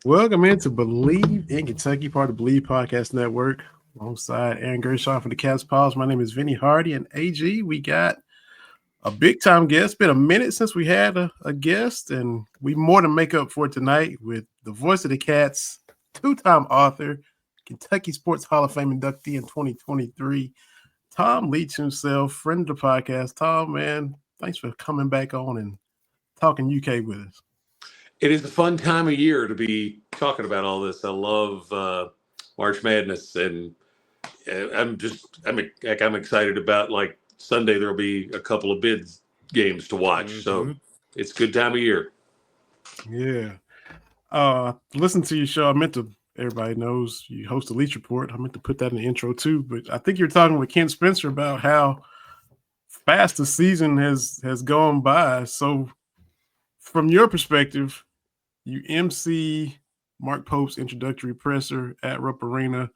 Welcome into Believe in Kentucky, part of the Believe Podcast Network. Alongside Aaron Gershaw for the Cats Pause. My name is Vinny Hardy, and AG, we got a big time guest. It's been a minute since we had a guest, and we more than make up for it tonight with the voice of the Cats, two-time author, Kentucky Sports Hall of Fame inductee in 2023, Tom Leach himself, friend of the podcast. Tom, man, thanks for coming back on and talking UK with us. It is a fun time of year to be talking about all this. I love March Madness, and I'm excited about, like, Sunday. There'll be a couple of bids games to watch, so it's a good time of year. Yeah. Listen to your show. Everybody knows you host the Leach Report. I meant to put that in the intro too, but I think you're talking with Ken Spencer about how fast the season has gone by. So from your perspective, you MC Mark Pope's introductory presser at Rupp Arena.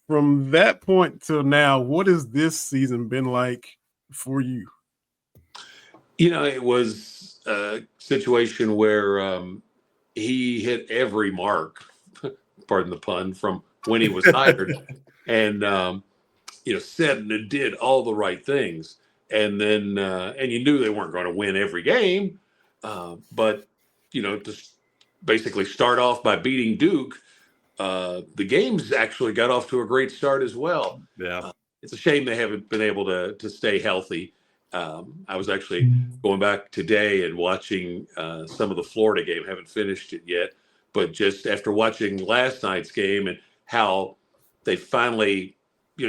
From that point till now, what has this season been like for you? You know, it was a situation where he hit every mark, pardon the pun, from when he was hired, and said and did all the right things. And then, and you knew they weren't going to win every game, but to basically start off by beating Duke, the games actually got off to a great start as well. Yeah, it's a shame they haven't been able to stay healthy. I was actually going back today and watching some of the Florida game. Haven't finished it yet, but just after watching last night's game and how they finally,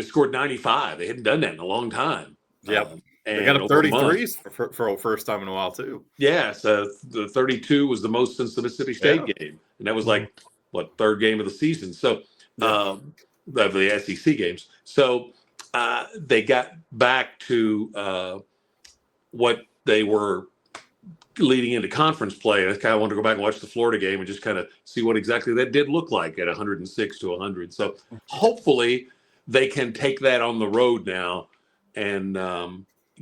scored 95. They hadn't done that in a long time. Yep. They got up 33s for a first time in a while too. Yeah, so the 32 was the most since the Mississippi State game, and that was like third game of the season. So of the SEC games. So they got back to what they were leading into conference play. I kind of wanted to go back and watch the Florida game and just kind of see what exactly that did look like at 106 to 100. So hopefully they can take that on the road now and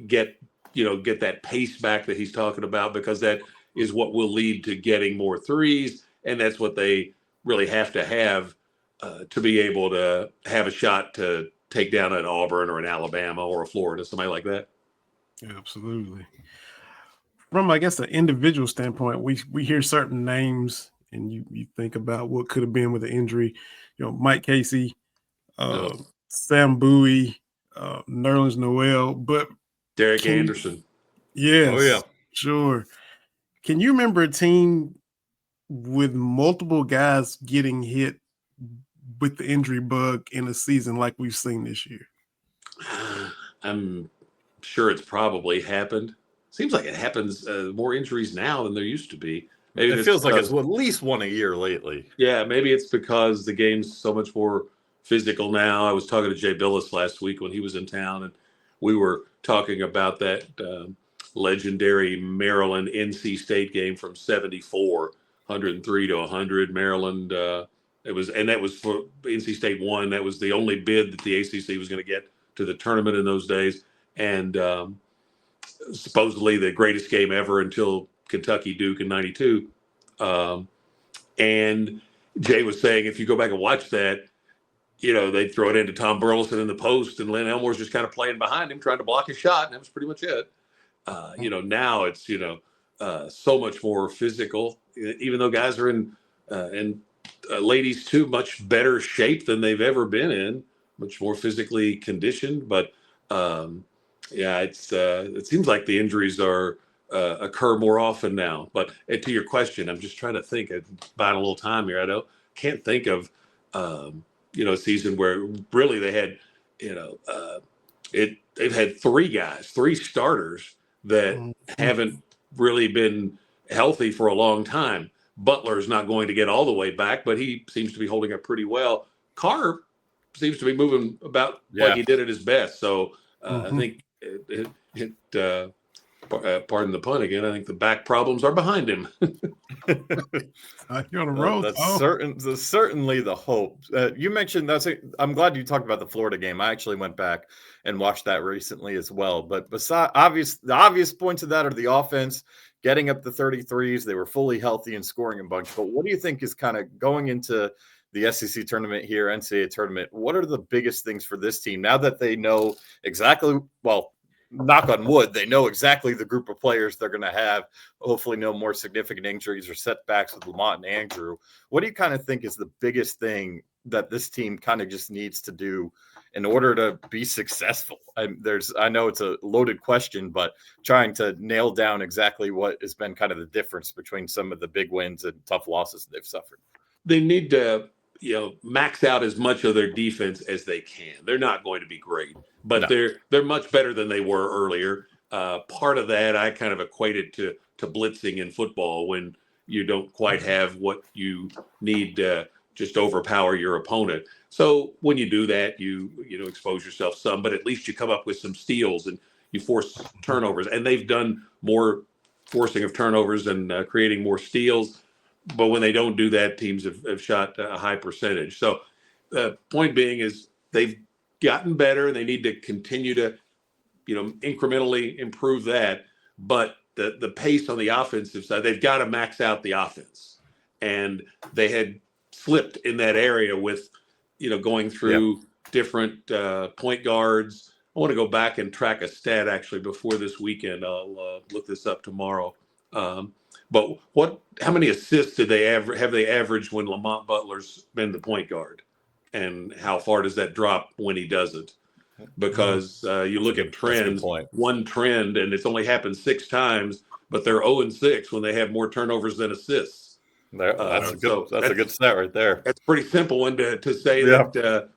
get that pace back that he's talking about, because that is what will lead to getting more threes, and that's what they really have to be able to have a shot to take down an Auburn or an Alabama or a Florida, somebody like that. Absolutely. From, I guess, the individual standpoint, we hear certain names and you think about what could have been with the injury. Mike Casey, Sam Bowie, Nerlens Noel, but Derek Anderson. Yes. Oh, yeah. Sure. Can you remember a team with multiple guys getting hit with the injury bug in a season like we've seen this year? I'm sure it's probably happened. Seems like it happens more injuries now than there used to be. Maybe it feels like it's at least one a year lately. Yeah, maybe it's because the game's so much more physical now. I was talking to Jay Billis last week when he was in town, and we were talking about that legendary Maryland NC State game from '74, 103 to 100. Maryland, that was for NC State won. That was the only bid that the ACC was going to get to the tournament in those days, and supposedly the greatest game ever until Kentucky Duke in '92. And Jay was saying, if you go back and watch that, they'd throw it into Tom Burleson in the post, and Lynn Elmore's just kind of playing behind him, trying to block his shot, and that was pretty much it. Now it's so much more physical, even though guys are in and ladies too, much better shape than they've ever been in, much more physically conditioned. But it seems like the injuries occur more often now. But to your question, I'm just trying to think. I'm buying a little time here. Can't think of a season where really they had they've had three starters that haven't really been healthy for a long time. Butler's not going to get all the way back, but he seems to be holding up pretty well. Carr seems to be moving about like he did at his best. So I think pardon the pun again, I think the back problems are behind him. You're on a roll. That's certainly the hope. You mentioned I'm glad you talked about the Florida game. I actually went back and watched that recently as well. But the obvious points of that are the offense getting up the 33s. They were fully healthy and scoring a bunch. But what do you think is kind of going into the SEC tournament here, NCAA tournament? What are the biggest things for this team now that they know exactly, well, knock on wood, they know exactly the group of players they're going to have, hopefully no more significant injuries or setbacks with Lamont and Andrew? What do you kind of think is the biggest thing that this team kind of just needs to do in order to be successful? I know it's a loaded question, but trying to nail down exactly what has been kind of the difference between some of the big wins and tough losses they've suffered. They need to, max out as much of their defense as they can. They're not going to be great, but they're much better than they were earlier. Part of that I kind of equated to blitzing in football, when you don't quite have what you need to just overpower your opponent. So when you do that, you expose yourself some, but at least you come up with some steals and you force turnovers. And they've done more forcing of turnovers and creating more steals. But when they don't do that, teams have shot a high percentage. So the point being is they've gotten better, and they need to continue to, incrementally improve that. But the pace on the offensive side, they've got to max out the offense. And they had slipped in that area with, going through different point guards. I want to go back and track a stat actually before this weekend. I'll look this up tomorrow. But how many assists have they averaged when Lamont Butler's been the point guard? And how far does that drop when he doesn't? Because you look at trends, one trend, and it's only happened 6 times, but they're 0-6 when they have more turnovers than assists. That's a good stat right there. That's a pretty simple one to say that,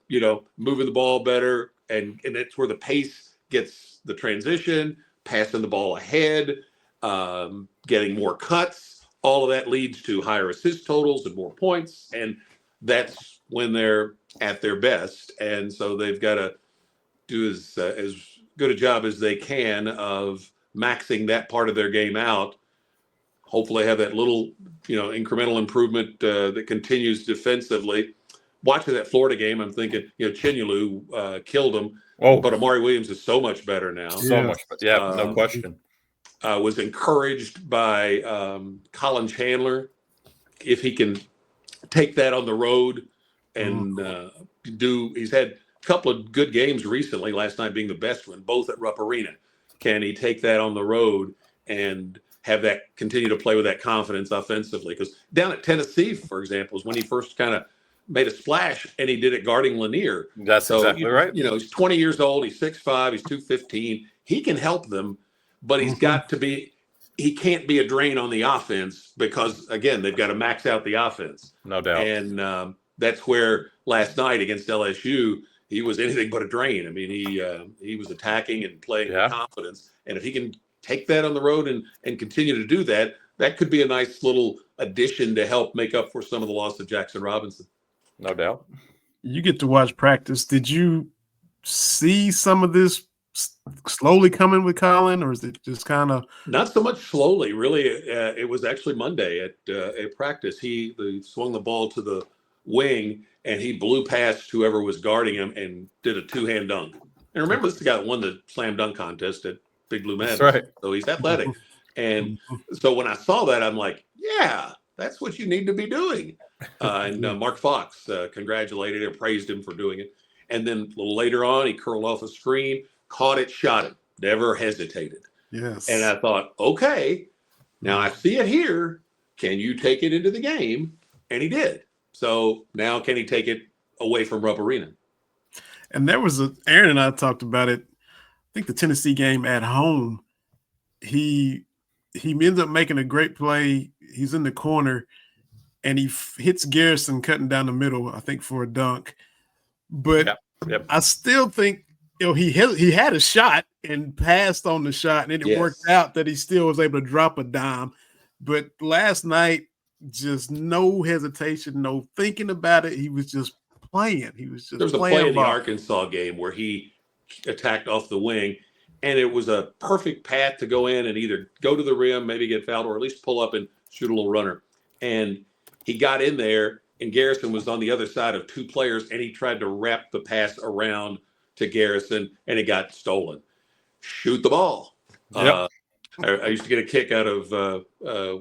moving the ball better, and it's where the pace gets the transition, passing the ball ahead, getting more cuts. All of that leads to higher assist totals and more points, and that's when they're at their best. And so they've got to do as good a job as they can of maxing that part of their game out. Hopefully have that little, incremental improvement that continues defensively. Watching that Florida game, I'm thinking, Chinyalu killed him, but Amari Williams is so much better now. So much, no question. Was encouraged by Colin Chandler. If he can take that on the road and he's had a couple of good games recently, last night being the best one, both at Rupp Arena. Can he take that on the road and have that continue to play with that confidence offensively? Because down at Tennessee, for example, is when he first kind of made a splash, and he did it guarding Lanier. That's exactly right. He's 20 years old. He's 6'5". He's 215. He can help them. But he's got to be – he can't be a drain on the offense because, again, they've got to max out the offense. No doubt. And that's where last night against LSU, he was anything but a drain. I mean, he was attacking and playing with confidence. And if he can take that on the road and continue to do that, that could be a nice little addition to help make up for some of the loss of Jackson Robinson. No doubt. You get to watch practice. Did you see some of this slowly coming with Colin, or is it just kind of not so much slowly? Really, it was actually Monday at practice. He swung the ball to the wing, and he blew past whoever was guarding him and did a 2-hand dunk. And remember, this is the guy that won the slam dunk contest at Big Blue Madness. That's right. So he's athletic. And so when I saw that, I'm like, yeah, that's what you need to be doing. And Mark Fox congratulated and praised him for doing it. And then a little later on, he curled off a screen, caught it, shot it, never hesitated. Yes. And I thought, okay, now I see it here. Can you take it into the game? And he did. So now can he take it away from Rupp Arena? And there was Aaron and I talked about it. I think the Tennessee game at home, he ends up making a great play. He's in the corner, and he hits Garrison cutting down the middle, I think, for a dunk. But I still think he had a shot and passed on the shot, and then it worked out that he still was able to drop a dime. But last night, just no hesitation, no thinking about it. He was just playing. He was just There was a play in the Arkansas game where he attacked off the wing, and it was a perfect path to go in and either go to the rim, maybe get fouled, or at least pull up and shoot a little runner. And he got in there, and Garrison was on the other side of two players, and he tried to wrap the pass around to Garrison, and it got stolen. Shoot the ball. Yep. I used to get a kick out of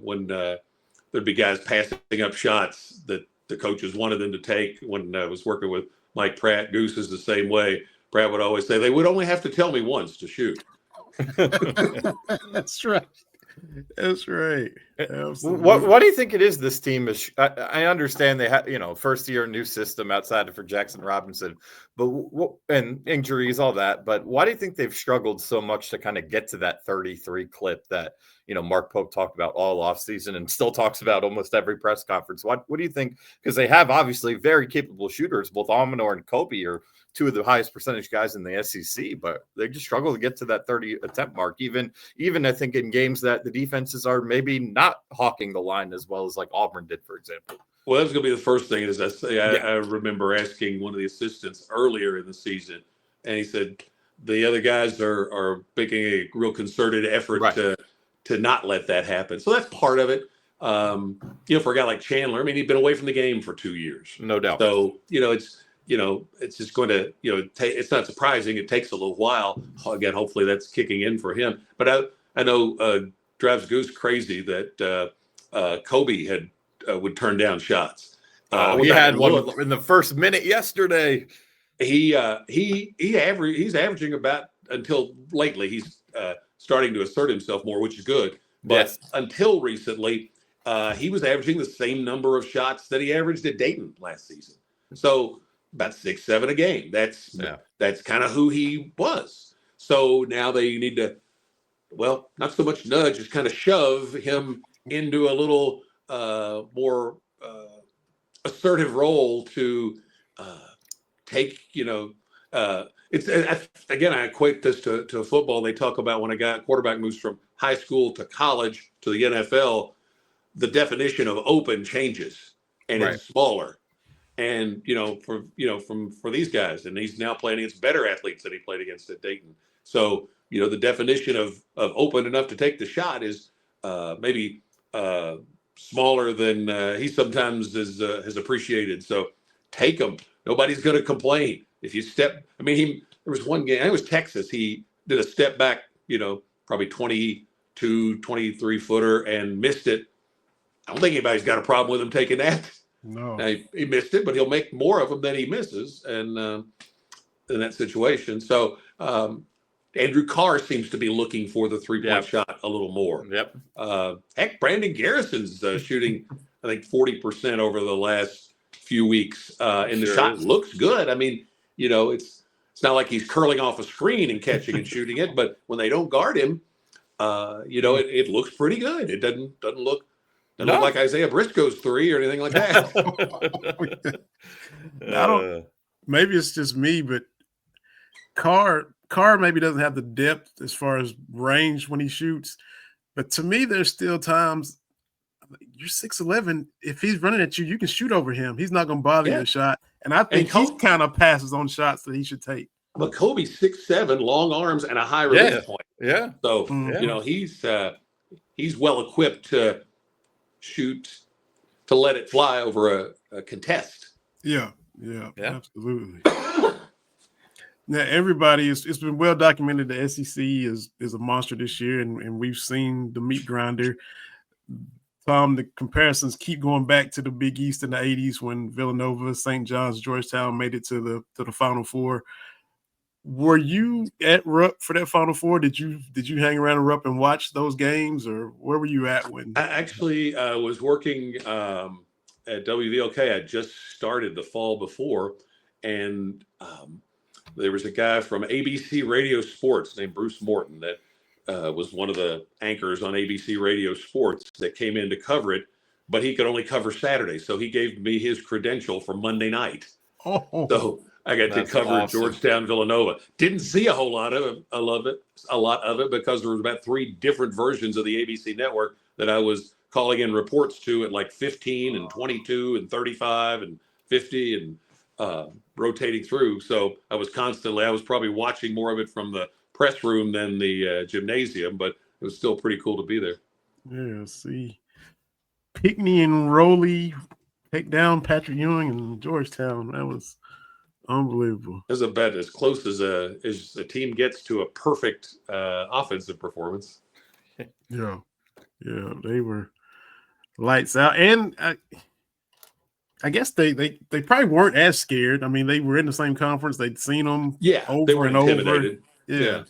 when there'd be guys passing up shots that the coaches wanted them to take. When I was working with Mike Pratt, Goose is the same way. Pratt would always say, they would only have to tell me once to shoot. That's right. That's right. Absolutely. What do you think it is this team is? I understand they have, first year new system outside of for Jackson Robinson, but and injuries, all that. But why do you think they've struggled so much to kind of get to that 33 clip that Mark Pope talked about all offseason and still talks about almost every press conference? What do you think? Because they have obviously very capable shooters, both Almanor and Kobe are two of the highest percentage guys in the SEC, but they just struggle to get to that 30 attempt mark. Even I think in games that the defenses are maybe not hawking the line as well as like Auburn did, for example. Well, that's going to be the first thing. As I say, I remember asking one of the assistants earlier in the season, and he said the other guys are making a real concerted effort to not let that happen. So that's part of it. For a guy like Chandler, I mean, he'd been away from the game for 2 years, no doubt. So it's just going to it's not surprising. It takes a little while. Again, hopefully that's kicking in for him. But I know drives Goose crazy that Kobe would turn down shots. He had one in the first minute yesterday. He's averaging about, until lately, he's starting to assert himself more, which is good. But until recently, he was averaging the same number of shots that he averaged at Dayton last season. So about 6-7 a game. That's kind of who he was. So now they need to, well, not so much nudge, just kind of shove him into a little more assertive role to take, again, I equate this to football. They talk about when a quarterback moves from high school to college to the NFL, the definition of open changes and it's smaller. And, for these guys, and he's now playing against better athletes than he played against at Dayton. So, the definition of open enough to take the shot is maybe smaller than he sometimes has appreciated. So take them. Nobody's going to complain. If you step, there was one game, it was Texas. He did a step back, probably 22, 23 footer and missed it. I don't think anybody's got a problem with him taking that. No, now, he missed it, but he'll make more of them than he misses, and in that situation. So Andrew Carr seems to be looking for the 3-point shot a little more. Heck, Brandon Garrison's shooting, I think 40% over the last few weeks, and the shot looks good. It's not like he's curling off a screen and catching and shooting it, but when they don't guard him, it looks pretty good. It doesn't look. Doesn't look like Isaiah Briscoe's 3 or anything like that. Maybe it's just me, but Carr maybe doesn't have the depth as far as range when he shoots. But to me, there's still times you're 6'11". If he's running at you, you can shoot over him. He's not going to bother you a shot. And I think he kind of passes on shots that he should take. But Kobe's 6'7", long arms, and a high release point. Yeah. So, he's well equipped to shoot, to let it fly over a contest. Yeah, absolutely. Now, it's been well documented the SEC is a monster this year, and we've seen the meat grinder. Tom, the comparisons keep going back to the Big East in the 80s when Villanova, St. John's, Georgetown made it to the Final Four. Were you at Rupp for that Final Four? Did you hang around Rupp and watch those games, or where were you at when? I actually was working at WVLK. I just started the fall before, and there was a guy from ABC Radio Sports named Bruce Morton that was one of the anchors on ABC Radio Sports that came in to cover it, but he could only cover Saturday, so he gave me his credential for Monday night. So I got to cover Georgetown, Villanova. Didn't see a whole lot of it. I love it. A lot of it because there was about 3 different versions of the ABC network that I was calling in reports to at like 15 and 22 and 35 and 50 and rotating through. So I was probably watching more of it from the press room than the gymnasium, but it was still pretty cool to be there. Yeah, see. Pickney and Rowley take down Patrick Ewing and Georgetown. That was unbelievable. It was about as close as a team gets to a perfect offensive performance. Yeah, they were lights out, and I guess they probably weren't as scared. I mean, they were in the same conference. They'd seen them, they were intimidated. Over.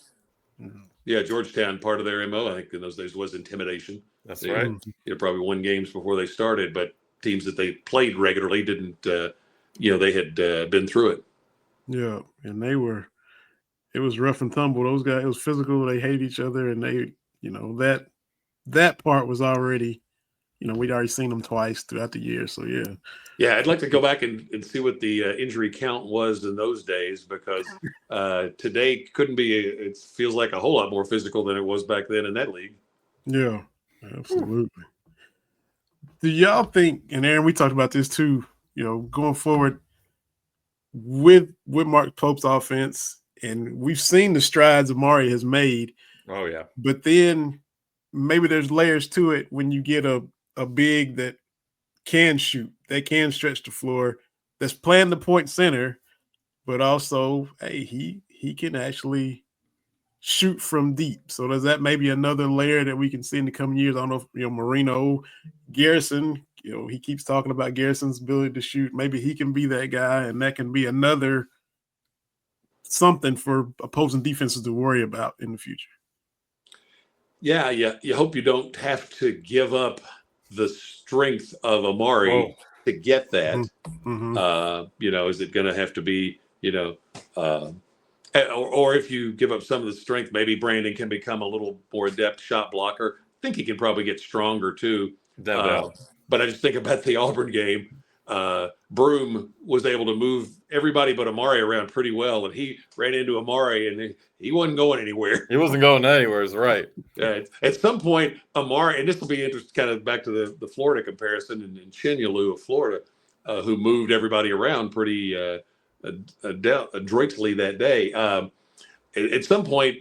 Yeah. Georgetown, part of their MO, I think, in those days was intimidation. That's right. Probably won games before they started, but teams that they played regularly didn't. They had been through it. Yeah, and it was rough and tumble. Those guys, it was physical. They hate each other, and they, that part was already, we'd already seen them twice throughout the year. So yeah. Yeah, I'd like to go back and see what the injury count was in those days, because today couldn't be. It feels like a whole lot more physical than it was back then in that league. Yeah, absolutely. Do y'all think? And Aaron, we talked about this too. Going forward with Mark Pope's offense, and we've seen the strides Amari has made. Oh yeah, but then maybe there's layers to it when you get a big that can shoot, that can stretch the floor, that's playing the point center, but also, hey, he can actually shoot from deep. So does that maybe another layer that we can see in the coming years? I don't know if, Marino, Garrison, he keeps talking about Garrison's ability to shoot. Maybe he can be that guy, and that can be another something for opposing defenses to worry about in the future. Yeah. You hope you don't have to give up the strength of Amari to get that. Is it going to have to be, or if you give up some of the strength, maybe Brandon can become a little more adept shot blocker. I think he can probably get stronger too. But I just think about the Auburn game. Broom was able to move everybody but Amari around pretty well, and he ran into Amari, and he wasn't going anywhere. He wasn't going anywhere, is right. At some point, Amari, and this will be interesting, kind of back to the Florida comparison, and Chinyalu of Florida, who moved everybody around pretty adroitly that day. At some point,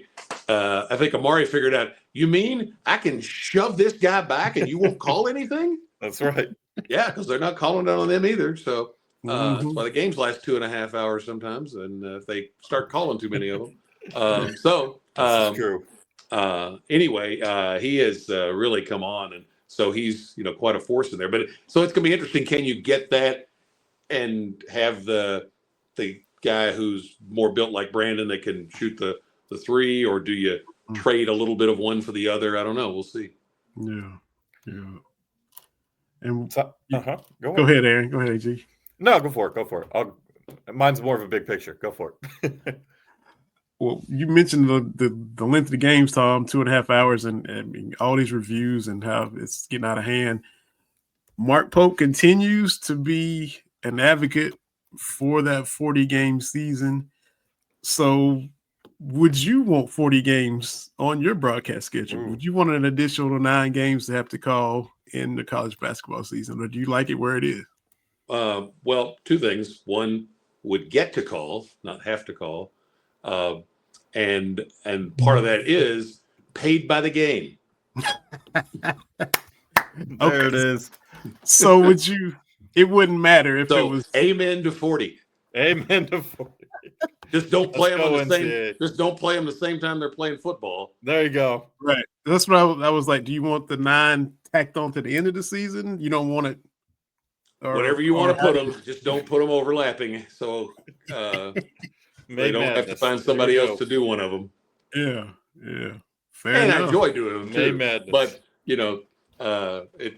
I think Amari figured out, you mean I can shove this guy back and you won't call anything? That's right. Yeah, because they're not calling down on them either. So that's why the games last 2.5 hours sometimes, and if they start calling too many of them. That's true. Anyway, he has really come on, and so he's quite a force in there. But so it's going to be interesting. Can you get that and have the guy who's more built like Brandon that can shoot the three, or do you trade a little bit of one for the other? I don't know. We'll see. Yeah. And go ahead, Aaron. Go ahead, AG. No, go for it. Mine's more of a big picture. Go for it. Well, you mentioned the length of the games, Tom, 2.5 hours, and all these reviews and how it's getting out of hand. Mark Pope continues to be an advocate for that 40-game season. So would you want 40 games on your broadcast schedule? Would you want an additional 9 games to have to call in the college basketball season, or do you like it where it is? Well, 2 things. One, would get to call, not have to call. And part of that is paid by the game. There it is. So would you? It wouldn't matter if it was. Amen to 40. Amen to 40. Just don't play them on the same. Just don't play them the same time they're playing football. There you go. Right. That's what I was like. Do you want the 9 tacked on to the end of the season? You don't want it. Whatever you want to put them, just don't put them overlapping. So they don't have to find somebody else to do one of them. Yeah. Fair and enough. I enjoy doing them too. But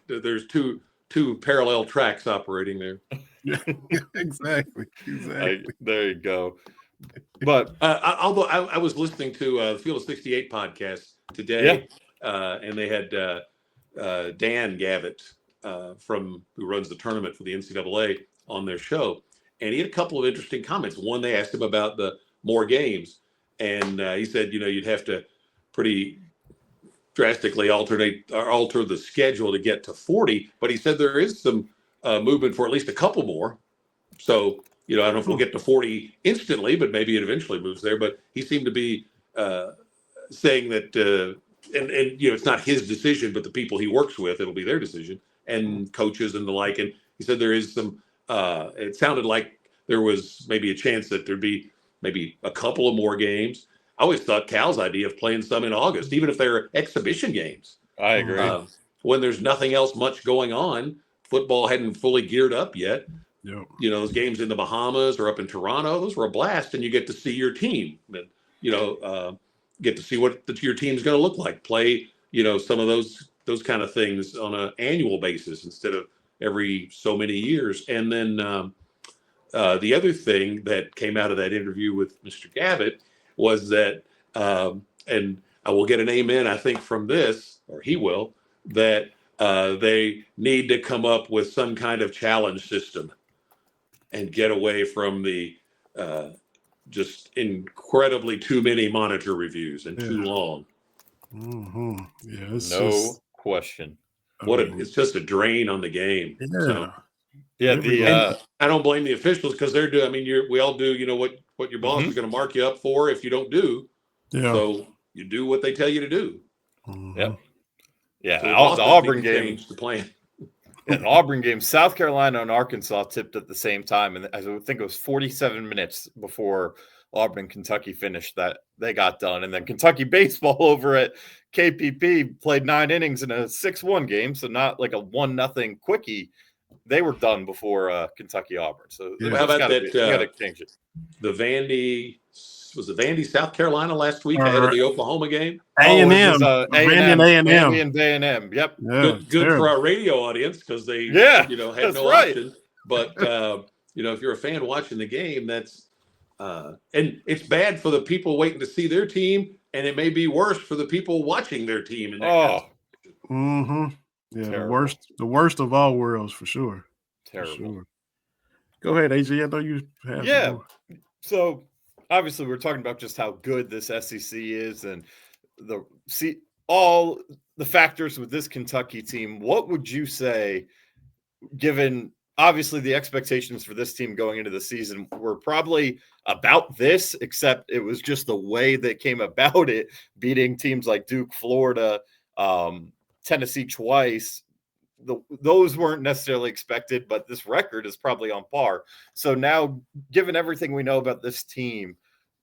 there's two parallel tracks operating there. Exactly. There you go. But although I was listening to the Field of 68 podcast today, and they had Dan Gavitt who runs the tournament for the NCAA on their show, and he had a couple of interesting comments. One, they asked him about the more games, and he said, you'd have to pretty drastically alter the schedule to get to 40, but he said there is some movement for at least a couple more. So, I don't know if we'll get to 40 instantly, but maybe it eventually moves there. But he seemed to be saying that, and it's not his decision, but the people he works with, it'll be their decision, and coaches and the like. And he said there is some. It sounded like there was maybe a chance that there'd be maybe a couple of more games. I always thought Cal's idea of playing some in August, even if they're exhibition games. I agree. When there's nothing else much going on, football hadn't fully geared up yet. Yep. Those games in the Bahamas or up in Toronto, those were a blast, and you get to see your team, and get to see what your team's going to look like. Play, some of those kind of things on an annual basis instead of every so many years. And then the other thing that came out of that interview with Mr. Gavitt was that, and I will get an amen, I think, from this, or he will, that they need to come up with some kind of challenge system and get away from the just incredibly too many monitor reviews and too long. Mm-hmm. Yeah, it's no question. It's just a drain on the game. Yeah. So, I don't blame the officials because they're doing. I mean, we all do. What your boss is going to mark you up for if you don't do. Yeah. So you do what they tell you to do. Mm-hmm. Yep. Yeah. So the Auburn game. The plan. Yeah, the Auburn game, South Carolina and Arkansas tipped at the same time, and I think it was 47 minutes before Auburn and Kentucky finished that they got done, and then Kentucky baseball over at KPP played 9 innings in a 6-1 game, so not like a 1-0 quickie. They were done before Kentucky Auburn. So how about that? You got to change it. The Vandy. Was it Vandy, South Carolina last week ahead of the Oklahoma game? A&M. Vandy and A&M. Yep. Yeah, good for our radio audience because they had no option. But if you're a fan watching the game, that's and it's bad for the people waiting to see their team, and it may be worse for the people watching their team. In that mm-hmm. Yeah, terrible. the worst of all worlds for sure. Terrible. For sure. Go ahead, AJ. I know you have some more. So obviously we're talking about just how good this SEC is and all the factors with this Kentucky team. What would you say, given obviously the expectations for this team going into the season were probably about this, except it was just the way that came about it, beating teams like Duke, Florida, Tennessee twice. Those weren't necessarily expected, but this record is probably on par. So now, given everything we know about this team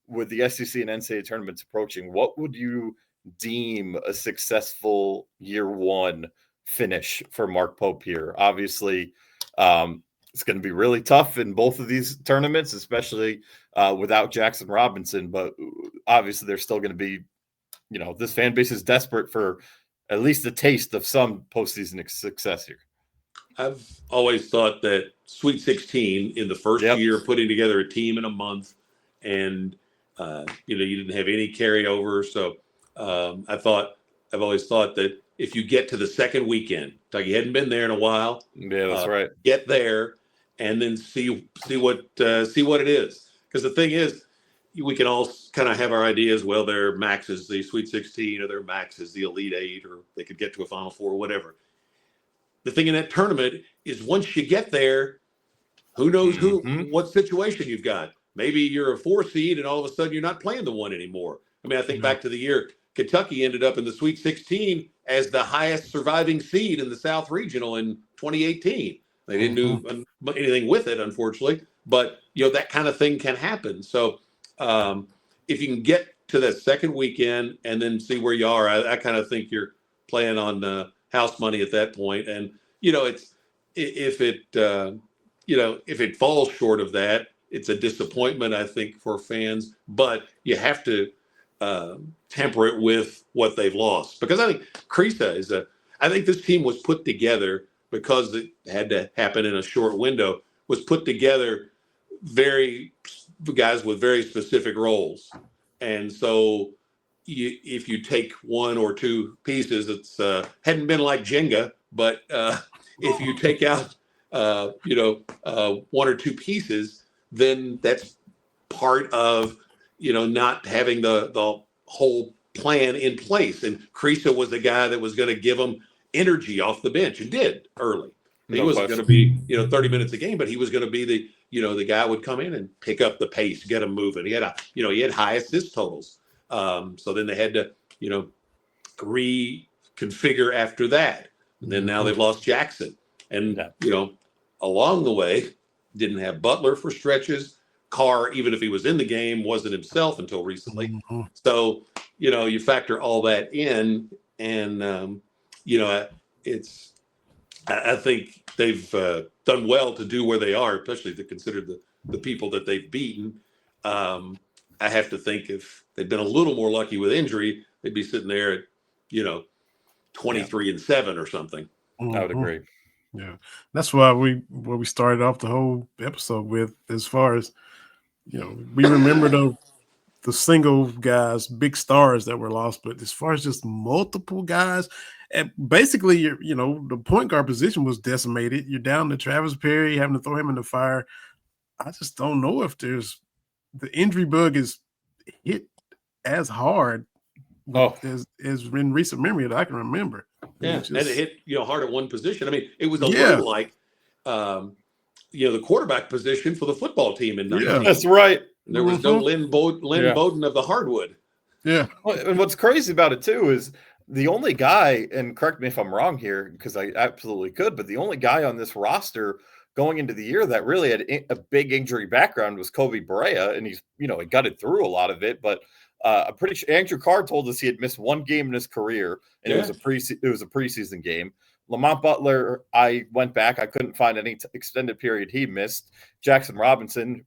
with the SEC and NCAA tournaments approaching, what would you deem a successful year one finish for Mark Pope here? Obviously, it's going to be really tough in both of these tournaments, especially without Jackson Robinson. But obviously, there's still going to be, this fan base is desperate for at least a taste of some postseason success here. I've always thought that Sweet 16 in the first year, putting together a team in a month, and you didn't have any carryover. So I've always thought that if you get to the second weekend, like you hadn't been there in a while, that's right. Get there and then see what it is. Because the thing is, we can all kind of have our ideas. Well, their max is the Sweet 16, or their max is the Elite 8, or they could get to a Final Four, or whatever. The thing in that tournament is once you get there, who knows what situation you've got. Maybe you're a 4 seed and all of a sudden you're not playing the 1 anymore. I mean, I think back to the year Kentucky ended up in the Sweet 16 as the highest surviving seed in the South Regional in 2018. They didn't do anything with it, unfortunately, but that kind of thing can happen. So if you can get to that second weekend and then see where you are, I kind of think you're playing on house money at that point. And it's if it falls short of that, it's a disappointment, I think, for fans. But you have to temper it with what they've lost, because I think Creasa I think this team was put together because it had to happen in a short window. Was put together guys with very specific roles, and so if you take 1 or 2 pieces, it's hadn't been like Jenga, but if you take out 1 or 2 pieces, then that's part of not having the whole plan in place. And Creasa was the guy that was going to give them energy off the bench, and did early. He wasn't going to be 30 minutes a game, but he was going to be the guy would come in and pick up the pace, get them moving. He had he had high assist totals. So then they had to, reconfigure after that. And then now they've lost Jackson. And, along the way, didn't have Butler for stretches. Carr, even if he was in the game, wasn't himself until recently. Mm-hmm. So, you factor all that in, and, I think they've done well to do where they are, especially to consider the people that they've beaten. I have to think if they'd been a little more lucky with injury, they'd be sitting there at, 23-7 or something. I would agree. Yeah, that's why we started off the whole episode with, as far as we remember the single guys, big stars that were lost, but as far as just multiple guys, and basically the point guard position was decimated. You're down to Travis Perry, having to throw him in the fire. I just don't know if the injury bug is hit as hard as in recent memory that I can remember. Yeah, and it hit hard at one position. I mean, it was a little like the quarterback position for the football team in 19. Yeah, that's right. There was no Lynn Bowden of the hardwood. Yeah. And what's crazy about it too is the only guy, and correct me if I'm wrong here, because I absolutely could, but the only guy on this roster going into the year that really had a big injury background was Kobe Barea, and he's he gutted through a lot of it, but I'm pretty sure Andrew Carr told us he had missed one game in his career, and it was a preseason game. Lamont Butler, I went back. I couldn't find any extended period he missed. Jackson Robinson,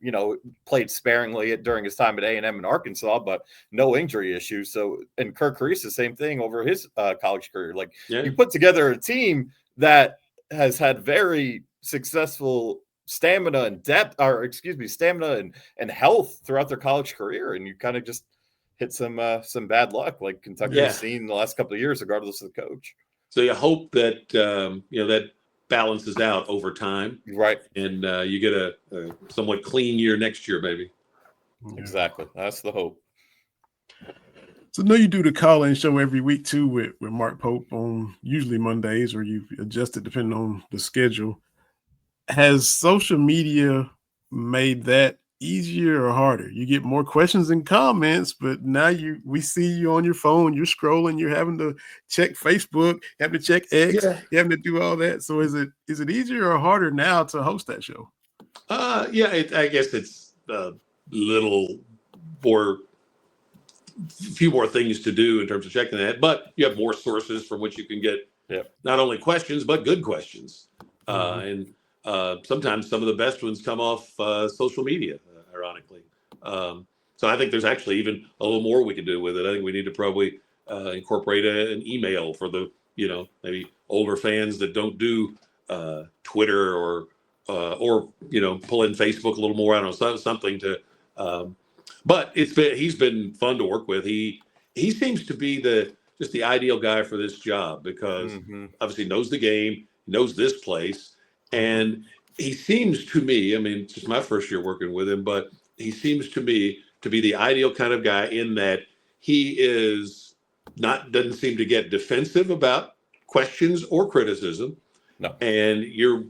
played sparingly during his time at A&M in Arkansas, but no injury issues. So, and Kirk Reese, the same thing over his college career. You put together a team that has had very successful stamina and health throughout their college career, and you kind of just hit some bad luck like Kentucky has seen the last couple of years, regardless of the coach. So you hope that that balances out over time, right? And you get a somewhat clean year next year, maybe. Exactly, that's the hope. So I know you do the call-in show every week too with Mark Pope on usually Mondays, or you adjust it depending on the schedule. Has social media made that easier or harder? You get more questions and comments, but now we see you on your phone, you're scrolling, you're having to check Facebook, having to check X, you're having to do all that. So is it easier or harder now to host that show? I guess it's a little more, few more things to do in terms of checking that, but you have more sources from which you can get not only questions but good questions. And sometimes some of the best ones come off social media, ironically. So I think there's actually even a little more we can do with it. I think we need to probably incorporate an email for the, maybe older fans that don't do Twitter or pull in Facebook a little more. I don't know, something to. But he's been fun to work with. He seems to be just the ideal guy for this job because obviously knows the game, knows this place. And he seems to me, I mean, it's just my first year working with him, but he seems to me to be the ideal kind of guy in that he doesn't seem to get defensive about questions or criticism. No. And you're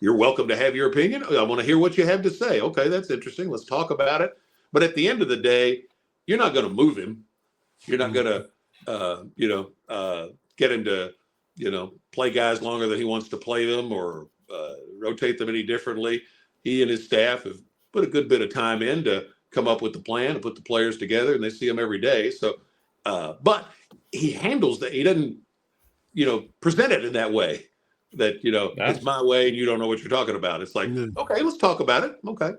welcome to have your opinion. I want to hear what you have to say. Okay, that's interesting. Let's talk about it. But at the end of the day, you're not going to move him. You're not going to, get him to, play guys longer than he wants to play them or rotate them any differently. He and his staff have put a good bit of time in to come up with the plan and put the players together, and they see them every day. So, but he handles that. He doesn't, present it in that way that, it's my way and you don't know what you're talking about. It's like, okay, let's talk about it. Okay.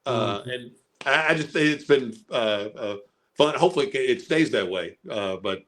And I just say it's been fun. Hopefully it stays that way. But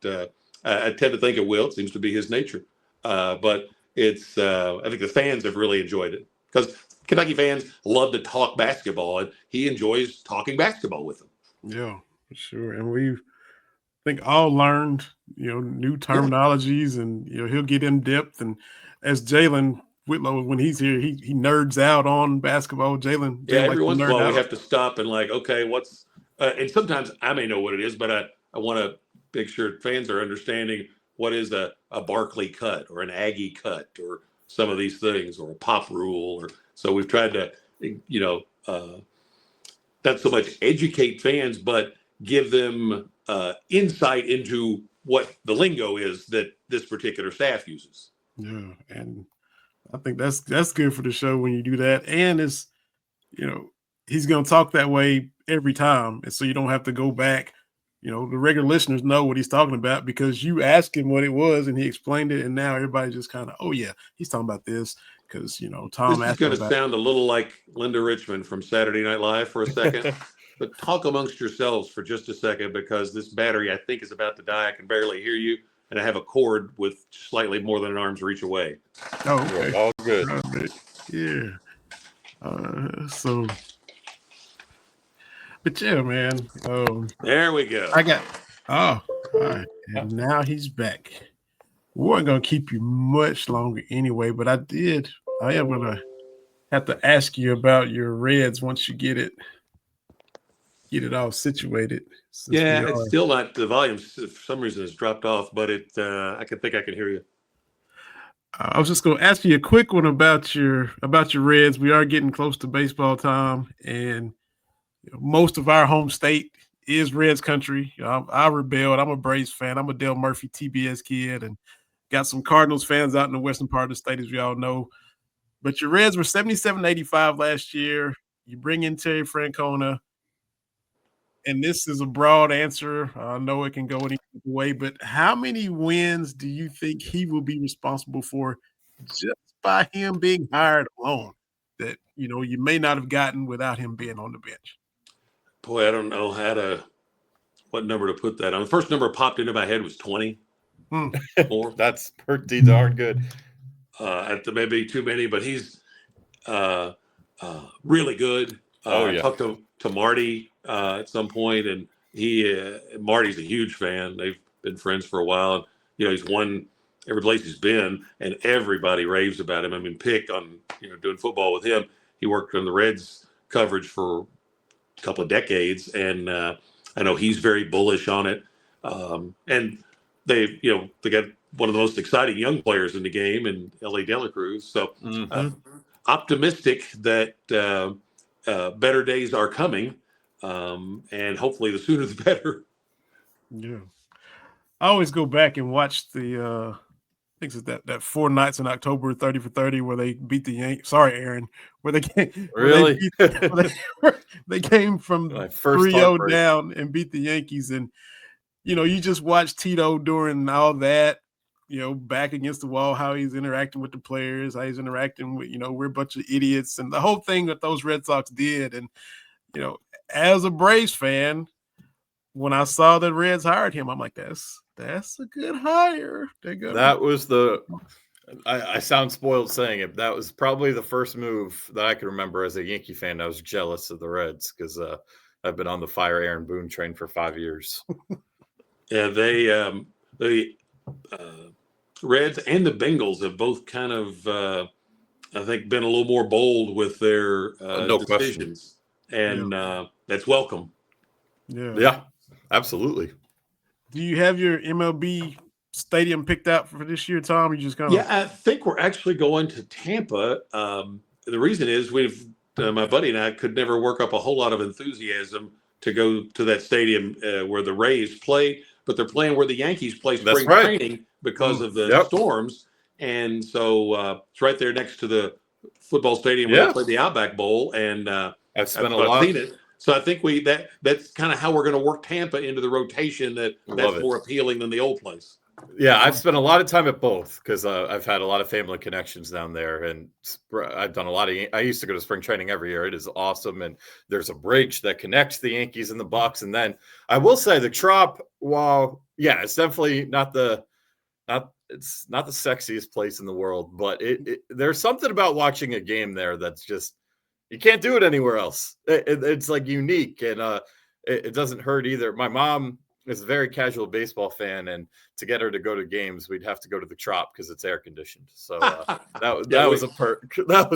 I tend to think it will. It seems to be his nature. But it's I think the fans have really enjoyed it because Kentucky fans love to talk basketball, and he enjoys talking basketball with them. Yeah, for sure. And we've, I think, all learned, new terminologies, and he'll get in depth. And as Jalen Whitlow, when he's here, he nerds out on basketball. Jalen, every once in a while we have to stop and okay, what's and sometimes I may know what it is, but I want to make sure fans are understanding what is a Barkley cut or an Aggie cut or some of these things, or a pop rule, or so we've tried to not so much educate fans, but give them insight into what the lingo is that this particular staff uses. Yeah, and I think that's good for the show when you do that. And it's, he's going to talk that way every time. And so you don't have to go back. The regular listeners know what he's talking about because you asked him what it was and he explained it. And now everybody just kind of, oh, yeah, he's talking about this because, Tom This is asked going him to about sound a little like Linda Richmond from Saturday Night Live for a second, but talk amongst yourselves for just a second because this battery, I think, is about to die. I can barely hear you. And I have a cord with slightly more than an arm's reach away. Oh, okay. All good. Yeah. But yeah, man. There we go. All right. And now he's back. We weren't going to keep you much longer anyway, but I am going to have to ask you about your Reds once you get it all situated. Yeah, it's still not, the volume for some reason has dropped off, but I can hear you. I was just going to ask you a quick one about your Reds. We are getting close to baseball time, and most of our home state is Reds country. I rebelled. I'm a Braves fan. I'm a Dale Murphy TBS kid, and got some Cardinals fans out in the western part of the state, as we all know. But your Reds were 77-85 last year. You bring in Terry Francona. And this is a broad answer. I know it can go any way, but how many wins do you think he will be responsible for just by him being hired alone that, you may not have gotten without him being on the bench? Boy, I don't know what number to put that on. The first number popped into my head was 20. More. That's pretty darn good. Maybe too many, but he's really good. I talked to Marty at some point, and Marty's a huge fan. They've been friends for a while. He's won every place he's been, and everybody raves about him. I mean, Pick on doing football with him. He worked on the Reds coverage for a couple of decades, and I know he's very bullish on it. And they got one of the most exciting young players in the game in L.A. De La Cruz. So optimistic that better days are coming, and hopefully the sooner the better. Yeah, I always go back and watch the I think it's that 4 nights in October, 30 for 30, where they beat the Yankees. Sorry, Aaron, where they came. Really? They came from 3-0 down and beat the Yankees, and you just watch Tito during all that. Back against the wall, how he's interacting with the players, how he's interacting with, we're a bunch of idiots, and the whole thing that those Red Sox did. And, as a Braves fan, when I saw the Reds hired him, I'm like, that's a good hire. That was I sound spoiled saying it. That was probably the first move that I can remember as a Yankee fan. I was jealous of the Reds because I've been on the fire Aaron Boone train for 5 years. Yeah, the Reds and the Bengals have both kind of, I think, been a little more bold with their decisions, and that's welcome. Yeah, absolutely. Do you have your MLB stadium picked out for this year, Tom? You just kind of I think we're actually going to Tampa. The reason is my buddy and I could never work up a whole lot of enthusiasm to go to that stadium where the Rays play, but they're playing where the Yankees play spring training because of the storms. And so it's right there next to the football stadium where they play the Outback Bowl. And I've seen it. So I think that's kind of how we're going to work Tampa into the rotation that's more appealing than the old place. Yeah, I've spent a lot of time at both because I've had a lot of family connections down there, and I've done a lot of. I used to go to spring training every year. It is awesome, and there's a bridge that connects the Yankees and the Bucks. And then I will say the Trop, while it's definitely not the sexiest place in the world, but there's something about watching a game there that's just you can't do it anywhere else. It's like unique, and it doesn't hurt either. My mom is a very casual baseball fan, and to get her to go to games, we'd have to go to the Trop because it's air conditioned. So that was a perk.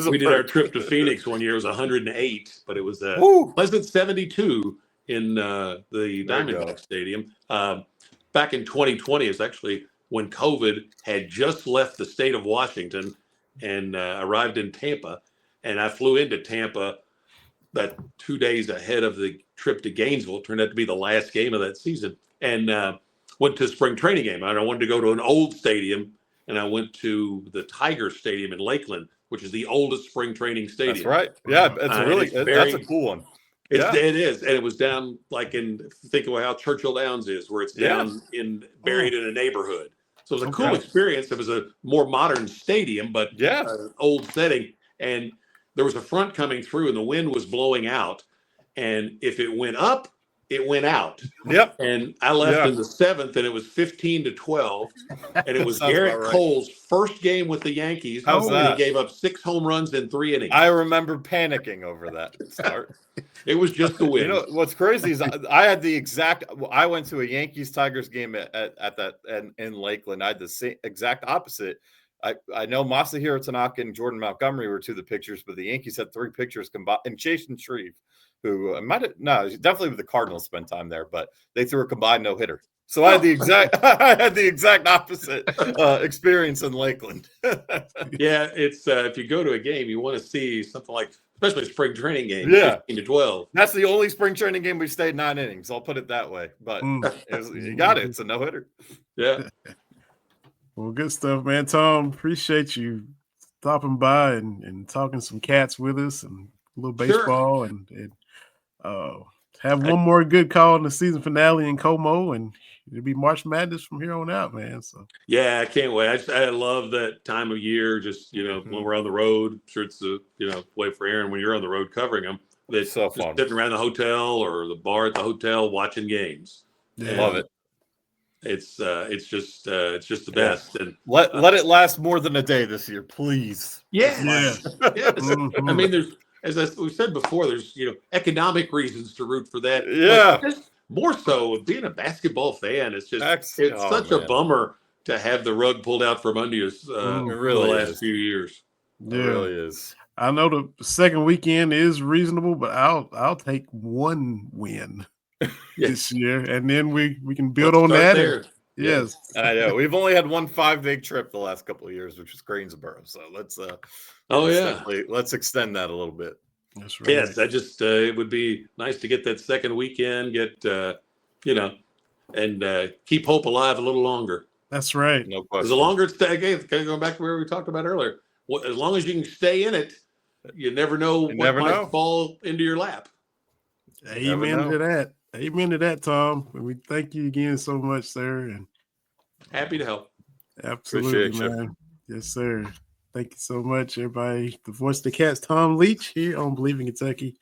We did our trip to Phoenix one year. It was 108, but it was a pleasant 72 in the Diamondback Stadium. Back in 2020 is actually when COVID had just left the state of Washington and arrived in Tampa. And I flew into Tampa that 2 days ahead of the trip to Gainesville. It turned out to be the last game of that season, and went to a spring training game. And I wanted to go to an old stadium, and I went to the Tiger Stadium in Lakeland, which is the oldest spring training stadium. That's right. Yeah, that's a cool one. It is, and it was down think of how Churchill Downs is, where it's down buried in a neighborhood. So it was a cool experience. It was a more modern stadium, but old setting. And there was a front coming through, and the wind was blowing out. And if it went up, it went out. Yep. And I left in the 7th, and it was 15-12. And it was Garrett Cole's first game with the Yankees. How's that? He gave up 6 home runs in 3 innings. I remember panicking over that start. It was just the wind. You know what's crazy is I had the exact. I went to a Yankees Tigers game at that in Lakeland. I had the same exact opposite. I know Masahiro Tanaka and Jordan Montgomery were 2 of the pitchers, but the Yankees had 3 pitchers combined, and Jason Shreve, who definitely with the Cardinals spent time there, but they threw a combined no-hitter. So I had the exact opposite experience in Lakeland. Yeah, it's if you go to a game, you want to see something like, especially a spring training game, 15-12. That's the only spring training game we stayed 9 innings. I'll put it that way. But you got it. It's a no-hitter. Yeah. Well, good stuff, man. Tom, appreciate you stopping by and talking some cats with us and a little baseball and have one more good call in the season finale in Como, and it'll be March Madness from here on out, man. So yeah, I can't wait. I love that time of year. Just when we're on the road, I'm sure it's a way for Aaron when you're on the road covering them. It's so just fun. sitting around the hotel or the bar at the hotel watching games. Yeah. Love it. It's just the best. And let it last more than a day this year, please. Yes. Mm-hmm. I mean, there's, as we said before, there's economic reasons to root for that. Yeah. But just more so being a basketball fan, it's just such a bummer to have the rug pulled out from under us really the last few years. Yeah. It really is. I know the second weekend is reasonable, but I'll take one win this year, and then we can build on that. Yes, I know. We've only had one 5-day trip the last couple of years, which was Greensboro. So let's let's extend that a little bit. That's right. Yes, it would be nice to get that second weekend, and keep hope alive a little longer. That's right. No question. The longer it's going back to where we talked about earlier, as long as you can stay in it, you never know what might fall into your lap. Amen to that. Amen to that, Tom. And we thank you again so much, sir. And happy to help. Absolutely, Appreciate man. You. Yes, sir. Thank you so much, everybody. The voice of the Cats, Tom Leach, here on Believe in Kentucky.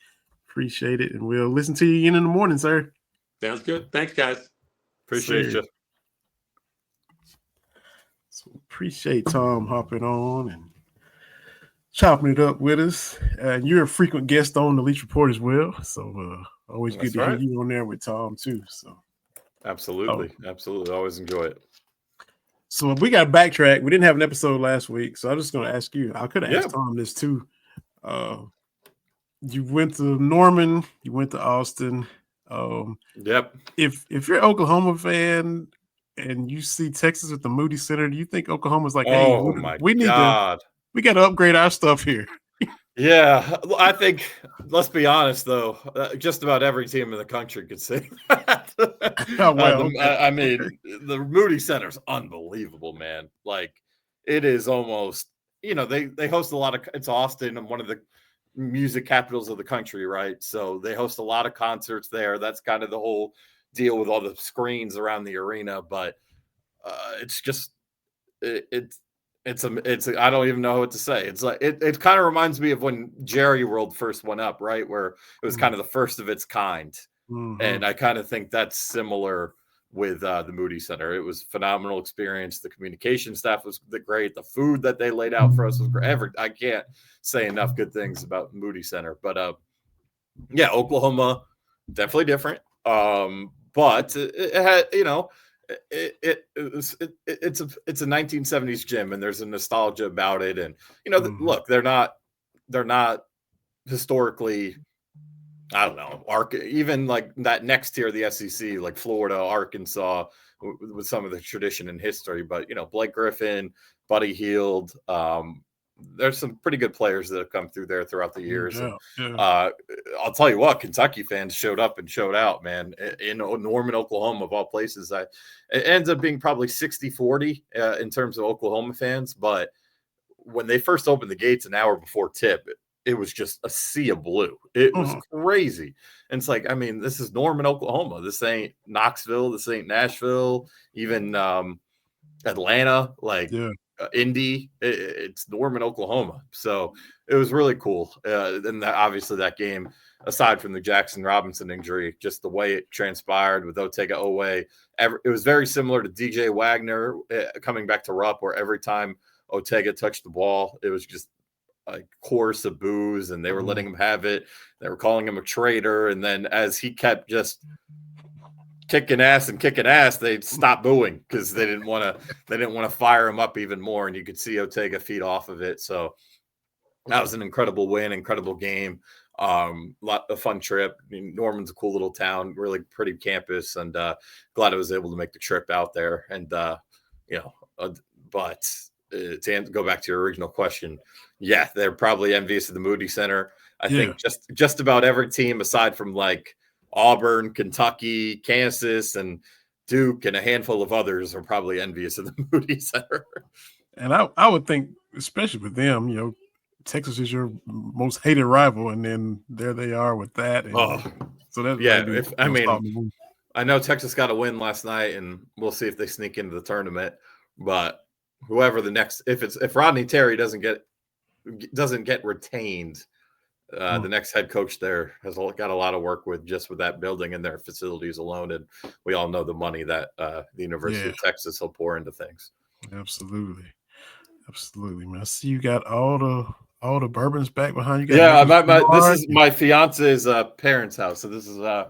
Appreciate it. And we'll listen to you again in the morning, sir. Sounds good. Thanks, guys. Appreciate you. So appreciate Tom hopping on and chopping it up with us. And you're a frequent guest on the Leach Report as well. So always good to hear you on there with Tom too. So absolutely. Always enjoy it. So we got to backtrack. We didn't have an episode last week, so I'm just going to ask you. I could have asked Tom this too. You went to Norman. You went to Austin. Yep. If you're an Oklahoma fan and you see Texas at the Moody Center, do you think Oklahoma's like, hey, we got to upgrade our stuff here? Yeah, I think, let's be honest, though, just about every team in the country could say that. I mean, the Moody Center's unbelievable, man. Like, it is almost, they host a lot of, it's Austin, and one of the music capitals of the country, right? So they host a lot of concerts there. That's kind of the whole deal with all the screens around the arena. But it's just, it's I don't even know what to say. It's like it kind of reminds me of when Jerry World first went up, right? Where it was kind of the first of its kind. Mm-hmm. And I kind of think that's similar with the Moody Center. It was a phenomenal experience. The communication staff was great. The food that they laid out for us was great. I can't say enough good things about Moody Center. But yeah, Oklahoma, definitely different. But it had, it's a 1970s gym, and there's a nostalgia about it. And look, they're not historically, I don't know, even like that next tier of the SEC, like Florida, Arkansas, with some of the tradition and history. But Blake Griffin, Buddy Hield, there's some pretty good players that have come through there throughout the years. Yeah, And, yeah. I'll tell you what, Kentucky fans showed up and showed out, man, in Norman, Oklahoma, of all places. It ends up being probably 60-40 in terms of Oklahoma fans. But when they first opened the gates an hour before tip, it was just a sea of blue. It was crazy. And it's like, I mean, this is Norman, Oklahoma. This ain't Knoxville. This ain't Nashville, even Atlanta, like Indy. It's Norman, Oklahoma. So it was really cool. And obviously that game, aside from the Jackson Robinson injury, just the way it transpired with Otega Oweh, it was very similar to DJ Wagner coming back to Rupp, where every time Otega touched the ball, it was just a chorus of boos, and they were letting him have it. They were calling him a traitor. And then as he kept just kicking ass, they'd stop booing because they didn't want to fire him up even more. And you could see Otega feed off of it. So that was an incredible win, incredible game. A fun trip. I mean, Norman's a cool little town, really pretty campus, and glad I was able to make the trip out there. And but to go back to your original question, yeah, they're probably envious of the Moody Center. I think just about every team aside from like Auburn, Kentucky, Kansas, and Duke, and a handful of others are probably envious of the Moody Center. And I would think, especially with them, Texas is your most hated rival, and then there they are with that. And so that I know Texas got a win last night, and we'll see if they sneak into the tournament. But whoever the next, if Rodney Terry doesn't get retained, the next head coach there has got a lot of work with that building and their facilities alone. And we all know the money that the University of Texas will pour into things. Absolutely, man. I see you got all the bourbons back behind you. This is my fiance's parents' house. So this is my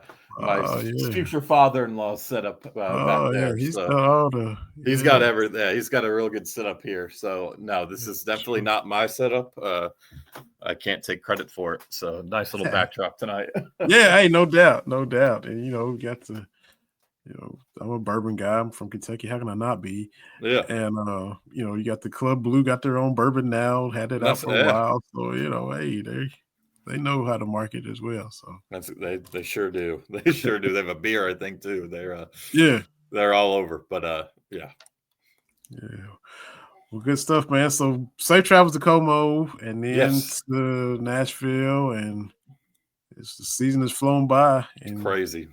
future father-in-law's setup back there. He's got everything. He's got a real good setup here. So no, this is definitely not my setup. I can't take credit for it. So nice little backdrop tonight. Hey, no doubt. And we got to, I'm a bourbon guy. I'm from Kentucky. How can I not be? Yeah. And you got the Club Blue, got their own bourbon now, had it out for a while. So hey, they know how to market as well. So they sure do. They sure do. They have a beer, I think, too. They're all over. But yeah. Well, good stuff, man. So safe travels to Como and then to Nashville, and the season has flown by. And it's crazy.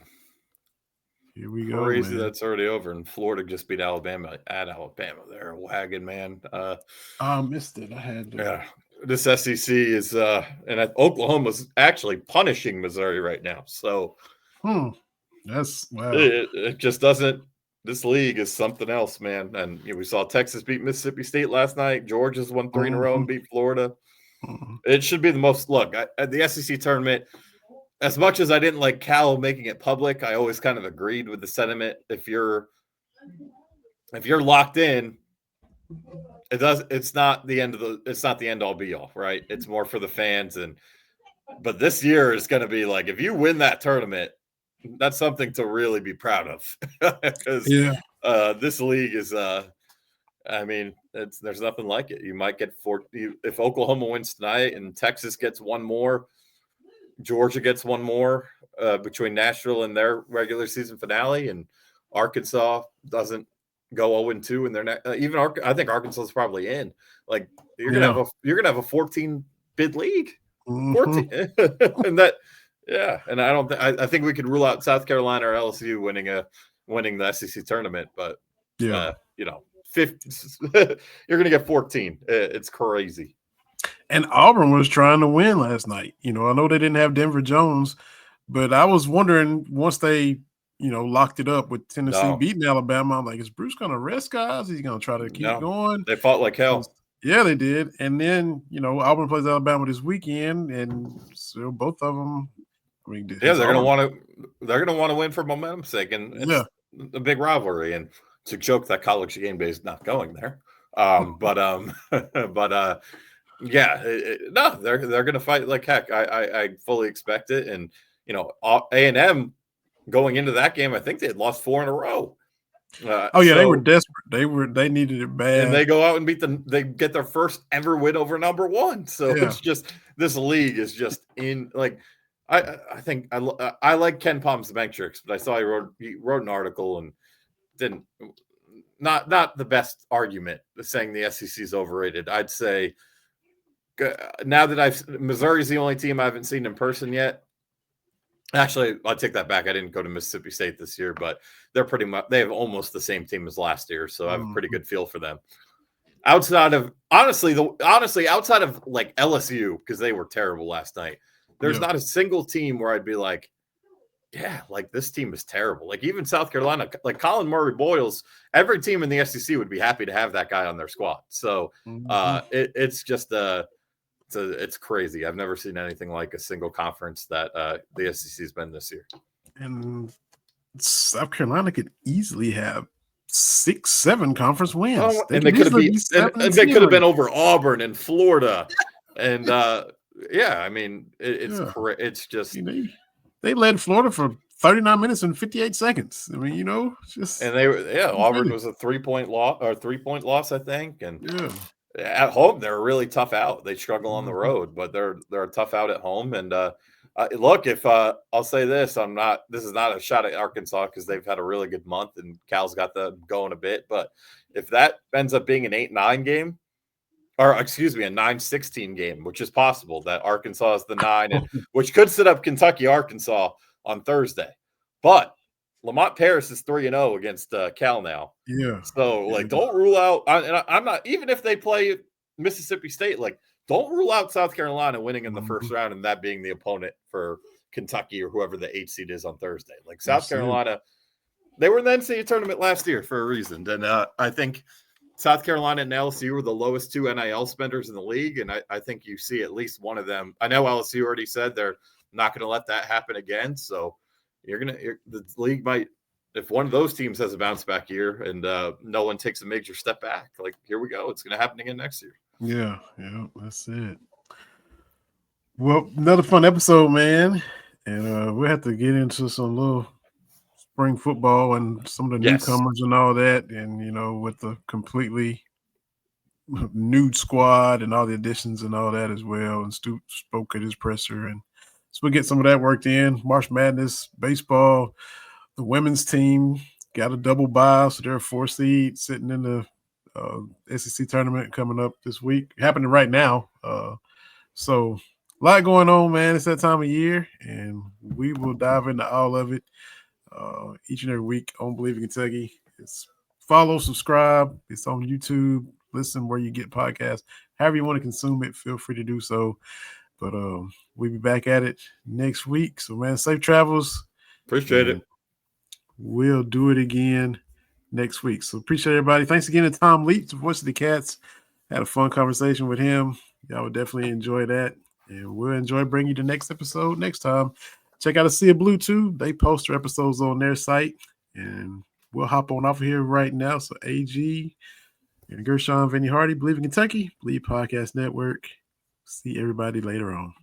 Here we go. Crazy, man. That's already over. And Florida just beat Alabama at Alabama. They're a wagon, man. I missed it. I had to. Yeah. This SEC is and Oklahoma's actually punishing Missouri right now. So that's wow. It just doesn't. This league is something else, man. And we saw Texas beat Mississippi State last night. Georgia's won 3 in a row and beat Florida. It should be the most look at the SEC tournament. As much as I didn't like Cal making it public, I always kind of agreed with the sentiment. If you're locked in, it's not the end all be all, right? It's more for the fans. But this year is going to be like, if you win that tournament, that's something to really be proud of, because this league is there's nothing like it. You might get if Oklahoma wins tonight and Texas gets one more, Georgia gets one more between Nashville and their regular season finale, and Arkansas doesn't go 0-2 in their next. I think Arkansas is probably in. Like you're gonna have a 14 bid league, 14, and that. Yeah, and I think we could rule out South Carolina or LSU winning the SEC tournament, but 50, you're going to get 14. It's crazy. And Auburn was trying to win last night. I know they didn't have Denver Jones, but I was wondering once they, locked it up with Tennessee beating Alabama, I'm like, is Bruce going to rest guys? Is he going to try to keep going? They fought like hell. Yeah, they did. And then, Auburn plays Alabama this weekend, and so both of them. They're gonna want to win for momentum's sake, and it's a big rivalry. And it's a joke that College Game Day is not going there. They're gonna fight like heck. I fully expect it. And A&M going into that game, I think they had lost 4 in a row. Oh yeah, they were desperate. They needed it bad, and they go out and they get their first ever win over number one. So it's just this league is just in like. I think I like Ken Palm's bank tricks, but I saw he wrote an article and didn't not the best argument saying the SEC is overrated. I'd say now that Missouri's the only team I haven't seen in person yet. Actually, I'll take that back. I didn't go to Mississippi State this year, but they have almost the same team as last year, so I have a pretty good feel for them. Outside of honestly, outside of like LSU, because they were terrible last night, there's not a single team where I'd be like, yeah, like this team is terrible. Like even South Carolina, like Colin Murray Boyles, every team in the SEC would be happy to have that guy on their squad. So it's just it's crazy. I've never seen anything like a single conference that the SEC has been this year. And South Carolina could easily have 6-7 conference wins. Oh, and they could have been over Auburn and Florida. And yeah, I mean, it's just they led Florida for 39 minutes and 58 seconds. I mean, just and Auburn was a 3-point loss, I think, and at home they're a really tough out. They struggle on the road, but they're a tough out at home. And look, if I'll say this, this is not a shot at Arkansas because they've had a really good month and Cal's got them going a bit. But if that ends up being an 8-9 game, or excuse me, a 9-16 game, which is possible that Arkansas is the 9, and which could set up Kentucky, Arkansas on Thursday. But Lamont Paris is 3-0 against Cal now. Yeah. So don't rule out. I'm not, even if they play Mississippi State, don't rule out South Carolina winning in the first round and that being the opponent for Kentucky or whoever the 8 seed is on Thursday. South Carolina, they were in the NCAA tournament last year for a reason, and I think South Carolina and LSU were the lowest 2 NIL spenders in the league, and I think you see at least one of them. I know LSU already said they're not going to let that happen again, so the league might, if one of those teams has a bounce back year and no one takes a major step back, here we go. It's going to happen again next year. Yeah, that's it. Well, another fun episode, man, and we'll have to get into some little spring football and some of the newcomers and all that, and with the completely nude squad and all the additions and all that as well. And Stu spoke at his presser, and so we'll get some of that worked in. March Madness baseball, the women's team got a double bye, so they're a 4 seed sitting in the SEC tournament coming up this week, happening right now. So a lot going on, man. It's that time of year, and we will dive into all of it each and every week on Believe in Kentucky. It's follow, subscribe. It's on YouTube. Listen where you get podcasts. However you want to consume it, feel free to do so. But we'll be back at it next week. So, man, safe travels. Appreciate it. We'll do it again next week. So appreciate everybody. Thanks again to Tom Leach, the voice of the Cats. Had a fun conversation with him. Y'all would definitely enjoy that. And we'll enjoy bringing you the next episode next time. Check out A Sea of Blue too. They post their episodes on their site. And we'll hop on off of here right now. So AG and Gershon, Vinny Hardy, Believe in Kentucky, Believe Podcast Network. See everybody later on.